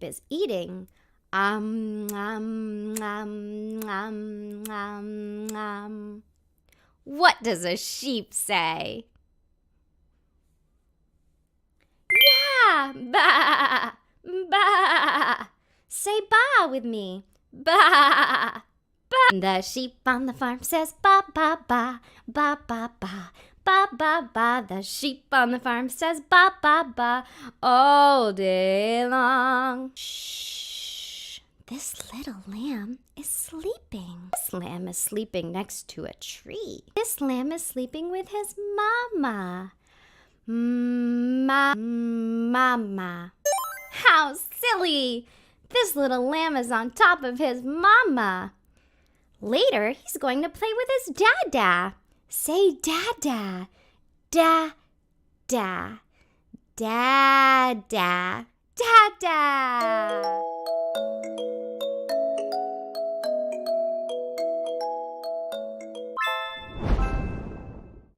sheep is eating. Om, om, om, om, om, om. What does a sheep say? Yeah, ba, ba. Say ba with me. Ba, ba. The sheep on the farm says ba, ba, ba, ba, ba, ba. Ba, ba, ba. The sheep on the farm says ba, ba, ba all day long. Shh. This little lamb is sleeping. This lamb is sleeping next to a tree. This lamb is sleeping with his mama. Mama. How silly! This little lamb is on top of his mama. Later, he's going to play with his dada. Say dada. Da-da. Dada. Dada.